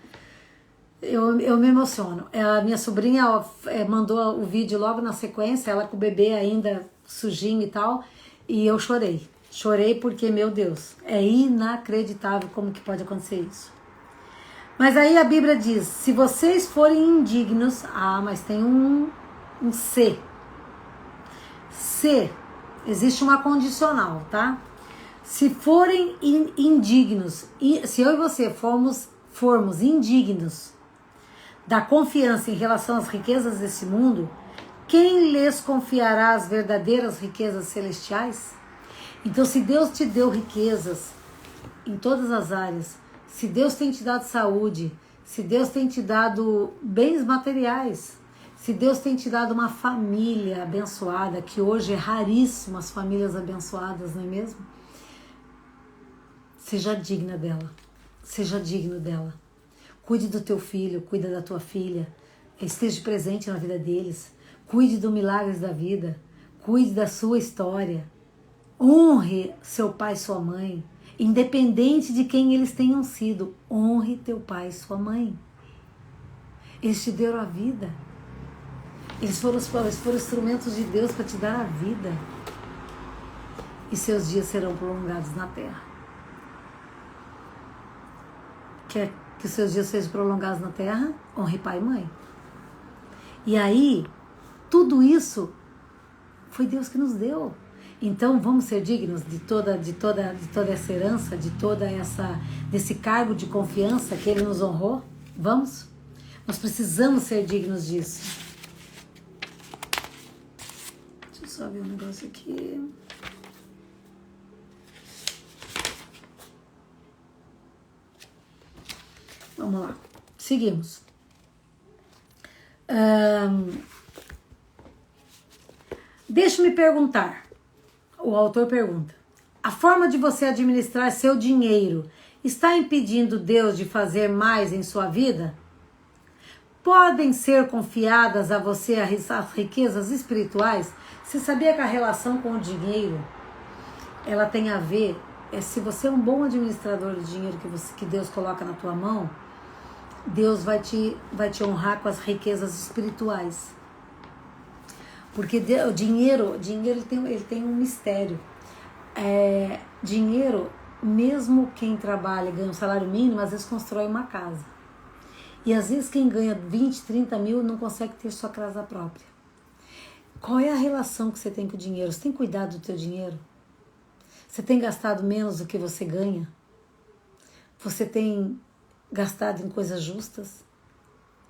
Eu me emociono. A minha sobrinha mandou o vídeo logo na sequência, ela com o bebê ainda sujinho e tal, e eu chorei. Chorei porque, meu Deus, é inacreditável como que pode acontecer isso. Mas aí a Bíblia diz, se vocês forem indignos, mas tem um se. Se, existe uma condicional, tá? Se forem indignos, se eu e você formos indignos da confiança em relação às riquezas desse mundo, quem lhes confiará as verdadeiras riquezas celestiais? Então, se Deus te deu riquezas em todas as áreas, se Deus tem te dado saúde, se Deus tem te dado bens materiais, se Deus tem te dado uma família abençoada, que hoje é raríssimo as famílias abençoadas, não é mesmo? Seja digna dela, seja digno dela. Cuide do teu filho, cuida da tua filha, esteja presente na vida deles, cuide dos milagres da vida, cuide da sua história, honre seu pai e sua mãe, independente de quem eles tenham sido, honre teu pai e sua mãe. Eles te deram a vida, eles foram instrumentos de Deus para te dar a vida, e seus dias serão prolongados na terra. Quer que os seus dias sejam prolongados na terra? Honre pai e mãe. E aí, tudo isso foi Deus que nos deu. Então, vamos ser dignos de toda essa herança, desse cargo de confiança que Ele nos honrou? Vamos? Nós precisamos ser dignos disso. Deixa eu só ver um negócio aqui. Vamos lá, seguimos. Deixa-me perguntar, o autor pergunta, a forma de você administrar seu dinheiro está impedindo Deus de fazer mais em sua vida? Podem ser confiadas a você as riquezas espirituais? Você sabia que a relação com o dinheiro, ela tem a ver, se você é um bom administrador do dinheiro que Deus coloca na tua mão, Deus vai te honrar com as riquezas espirituais. Porque o dinheiro ele tem um mistério. Dinheiro, mesmo quem trabalha e ganha um salário mínimo, às vezes constrói uma casa. E às vezes quem ganha 20, 30 mil não consegue ter sua casa própria. Qual é a relação que você tem com o dinheiro? Você tem cuidado do teu dinheiro? Você tem gastado menos do que você ganha? Você tem gastado em coisas justas?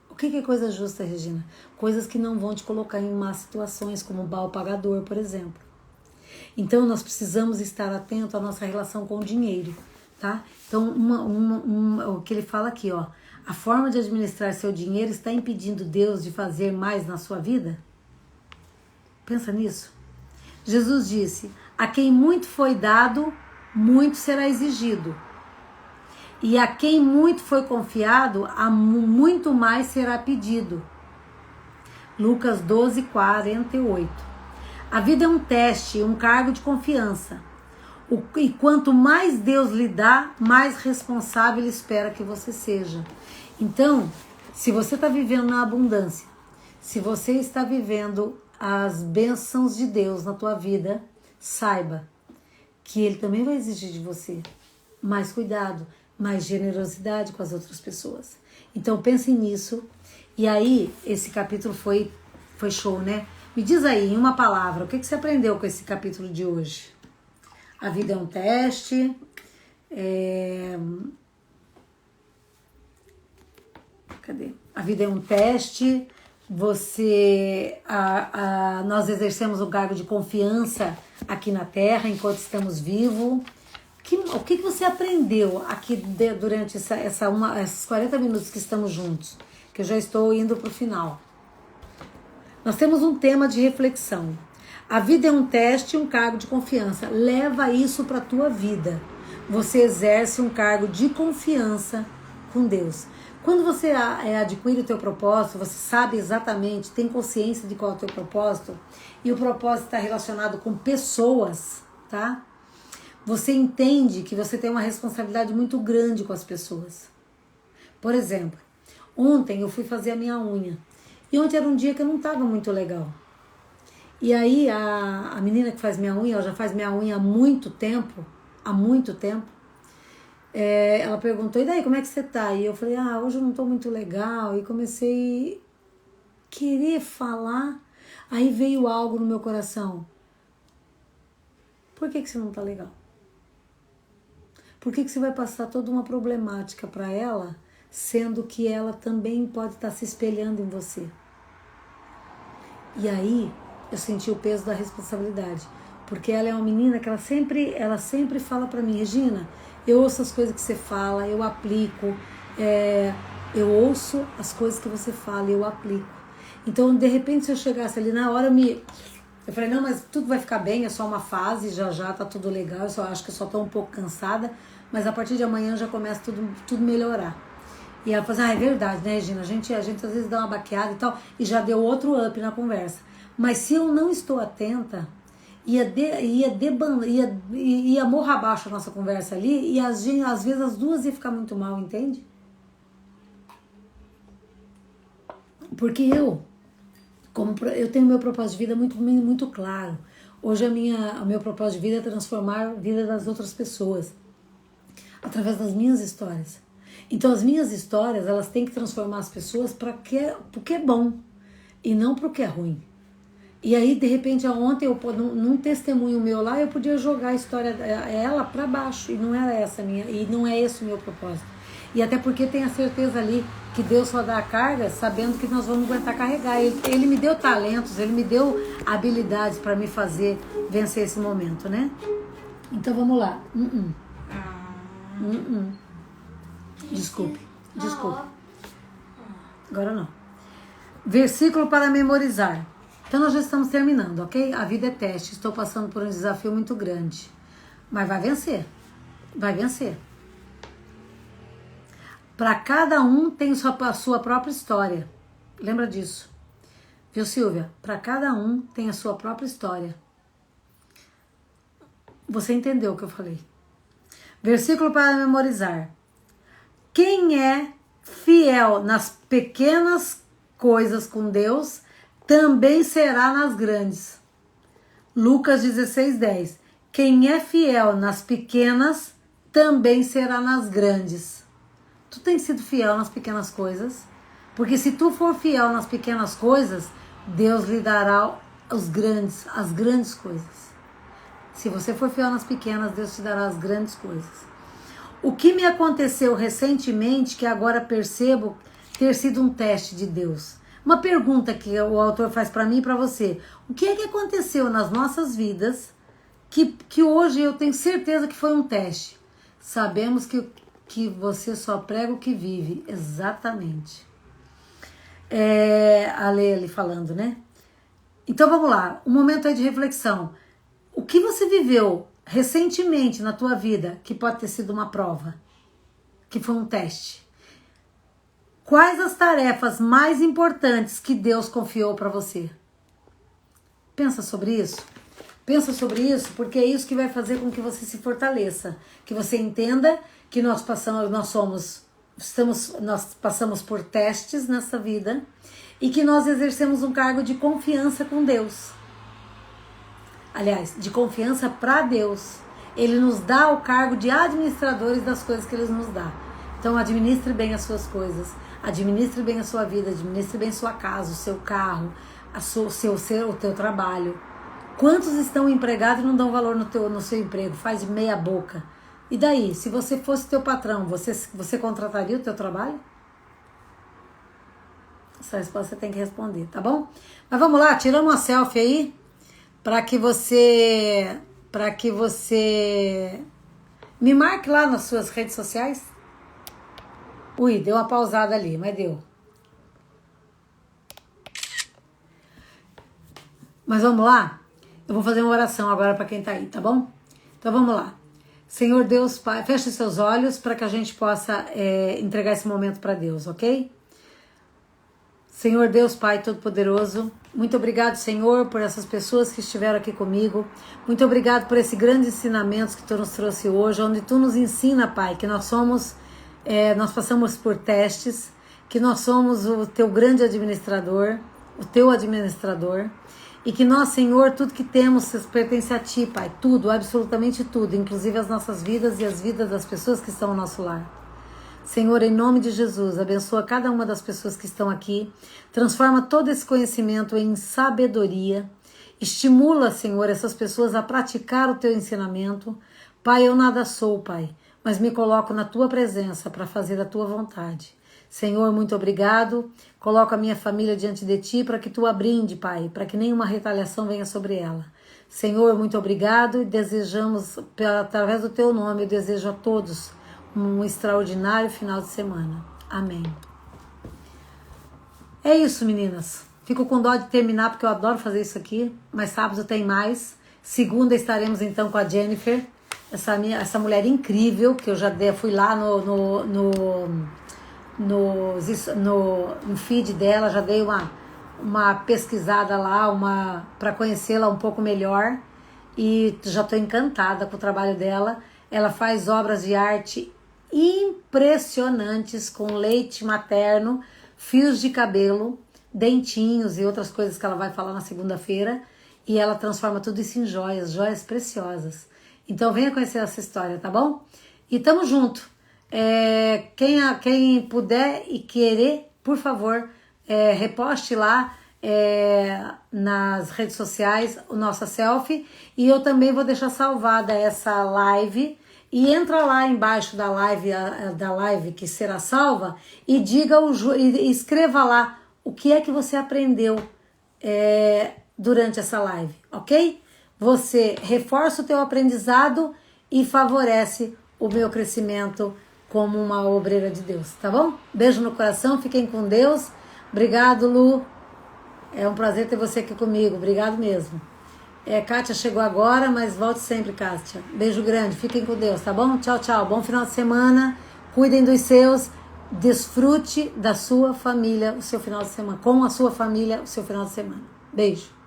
O que é coisa justa, Regina? Coisas que não vão te colocar em más situações, como mal pagador, por exemplo. Então, nós precisamos estar atento à nossa relação com o dinheiro, tá? Então, o que ele fala aqui, ó. A forma de administrar seu dinheiro está impedindo Deus de fazer mais na sua vida? Pensa nisso. Jesus disse, a quem muito foi dado, muito será exigido. E a quem muito foi confiado, a muito mais será pedido. Lucas 12, 48. A vida é um teste, um cargo de confiança. E quanto mais Deus lhe dá, mais responsável Ele espera que você seja. Então, se você está vivendo na abundância, se você está vivendo as bênçãos de Deus na tua vida, saiba que Ele também vai exigir de você mais cuidado, mais generosidade com as outras pessoas. Então pense nisso. E aí, esse capítulo foi show, né? Me diz aí, em uma palavra, o que você aprendeu com esse capítulo de hoje? A vida é um teste. Cadê? A vida é um teste. Nós exercemos um cargo de confiança aqui na Terra enquanto estamos vivos. O que você aprendeu aqui durante esses 40 minutos que estamos juntos? Que eu já estou indo para o final. Nós temos um tema de reflexão. A vida é um teste e um cargo de confiança. Leva isso para a tua vida. Você exerce um cargo de confiança com Deus. Quando você adquire o teu propósito, você sabe exatamente, tem consciência de qual é o teu propósito, e o propósito está relacionado com pessoas, tá? Você entende que você tem uma responsabilidade muito grande com as pessoas. Por exemplo, ontem eu fui fazer a minha unha. E ontem era um dia que eu não estava muito legal. E aí a menina que faz minha unha, ela já faz minha unha há muito tempo. ela perguntou, e daí, como é que você tá? E eu falei, hoje eu não tô muito legal. E comecei a querer falar. Aí veio algo no meu coração. Por que você não tá legal? Por que você vai passar toda uma problemática para ela, sendo que ela também pode estar se espelhando em você? E aí eu senti o peso da responsabilidade, porque ela é uma menina que ela sempre fala para mim, Regina, eu ouço as coisas que você fala, eu aplico, eu ouço as coisas que você fala, eu aplico. Então, de repente, se eu chegasse ali na hora, eu falei, não, mas tudo vai ficar bem, é só uma fase, já tá tudo legal, eu acho que eu só tô um pouco cansada, mas a partir de amanhã já começa tudo melhorar. E ela falou assim, é verdade, né, Regina? A gente às vezes dá uma baqueada e tal, e já deu outro up na conversa. Mas se eu não estou atenta, ia morra abaixo a nossa conversa ali, e às vezes as duas iam ficar muito mal, entende? Porque eu tenho meu propósito de vida muito claro. Hoje o meu propósito de vida é transformar a vida das outras pessoas através das minhas histórias. Então as minhas histórias, elas têm que transformar as pessoas para o que é bom e não para o que é ruim. E aí, de repente, ontem, num testemunho meu lá, eu podia jogar a história ela para baixo, e não era essa minha, e não é esse o meu propósito. E até porque tem a certeza ali que Deus só dá a carga sabendo que nós vamos aguentar carregar. Ele me deu talentos, ele me deu habilidades para me fazer vencer esse momento, né? Então vamos lá. Desculpe. Agora não. Versículo para memorizar. Então nós já estamos terminando, ok? A vida é teste. Estou passando por um desafio muito grande. Mas vai vencer. Vai vencer. Para cada um tem a sua própria história. Lembra disso. Viu, Silvia? Para cada um tem a sua própria história. Você entendeu o que eu falei. Versículo para memorizar. Quem é fiel nas pequenas coisas com Deus, também será nas grandes. Lucas 16:10. Quem é fiel nas pequenas, também será nas grandes. Tu tem sido fiel nas pequenas coisas? Porque se tu for fiel nas pequenas coisas, Deus lhe dará as grandes coisas. Se você for fiel nas pequenas, Deus te dará as grandes coisas. O que me aconteceu recentemente, que agora percebo ter sido um teste de Deus. Uma pergunta que o autor faz para mim e para você. O que é que aconteceu nas nossas vidas que hoje eu tenho certeza que foi um teste? Sabemos que você só prega o que vive. Exatamente. A Leila falando, né? Então vamos lá. Um momento aí de reflexão. O que você viveu recentemente na tua vida que pode ter sido uma prova? Que foi um teste? Quais as tarefas mais importantes que Deus confiou para você? Pensa sobre isso. Pensa sobre isso, porque é isso que vai fazer com que você se fortaleça, que você entenda que nós passamos por testes nessa vida e que nós exercemos um cargo de confiança com Deus. Aliás, de confiança para Deus. Ele nos dá o cargo de administradores das coisas que Ele nos dá. Então, administre bem as suas coisas, administre bem a sua vida, administre bem a sua casa, o seu carro, o teu trabalho. Quantos estão empregados e não dão valor no seu emprego? Faz de meia boca. E daí, se você fosse teu patrão, você contrataria o teu trabalho? Essa resposta você tem que responder, tá bom? Mas vamos lá, tiramos uma selfie aí, para que você me marque lá nas suas redes sociais. Ui, deu uma pausada ali, mas deu. Mas vamos lá? Eu vou fazer uma oração agora para quem tá aí, tá bom? Então vamos lá. Senhor Deus, Pai, feche os seus olhos para que a gente possa entregar esse momento para Deus, ok? Senhor Deus, Pai Todo-Poderoso, muito obrigado, Senhor, por essas pessoas que estiveram aqui comigo. Muito obrigado por esse grande ensinamento que Tu nos trouxe hoje, onde Tu nos ensina, Pai, que nós passamos por testes, que nós somos o Teu grande administrador, o Teu administrador, E que nós, Senhor, tudo que temos pertence a Ti, Pai. Tudo, absolutamente tudo, inclusive as nossas vidas e as vidas das pessoas que estão no nosso lar. Senhor, em nome de Jesus, abençoa cada uma das pessoas que estão aqui. Transforma todo esse conhecimento em sabedoria. Estimula, Senhor, essas pessoas a praticar o Teu ensinamento. Pai, eu nada sou, Pai, mas me coloco na Tua presença para fazer a Tua vontade. Senhor, muito obrigado. Coloco a minha família diante de Ti para que Tu a brinde, Pai, para que nenhuma retaliação venha sobre ela. Senhor, muito obrigado e desejamos, através do Teu nome, eu desejo a todos um extraordinário final de semana. Amém. É isso, meninas. Fico com dó de terminar porque eu adoro fazer isso aqui, mas sábado tem mais. Segunda estaremos então com a Jennifer, essa mulher incrível que eu já fui lá no feed dela, já dei uma pesquisada lá, para conhecê-la um pouco melhor e já estou encantada com o trabalho dela. Ela faz obras de arte impressionantes com leite materno, fios de cabelo, dentinhos e outras coisas que ela vai falar na segunda-feira, e ela transforma tudo isso em joias, joias preciosas. Então venha conhecer essa história, tá bom? E tamo junto. Quem puder e querer, por favor, reposte lá nas redes sociais a nossa selfie, e eu também vou deixar salvada essa live, e entra lá embaixo da live que será salva e e escreva lá o que é que você aprendeu durante essa live, ok? Você reforça o teu aprendizado e favorece o meu crescimento como uma obreira de Deus, tá bom? Beijo no coração, fiquem com Deus. Obrigado, Lu. É um prazer ter você aqui comigo. Obrigado mesmo. Kátia chegou agora, mas volte sempre, Kátia. Beijo grande, fiquem com Deus, tá bom? Tchau, tchau. Bom final de semana. Cuidem dos seus. Desfrute da sua família o seu final de semana. Com a sua família o seu final de semana. Beijo.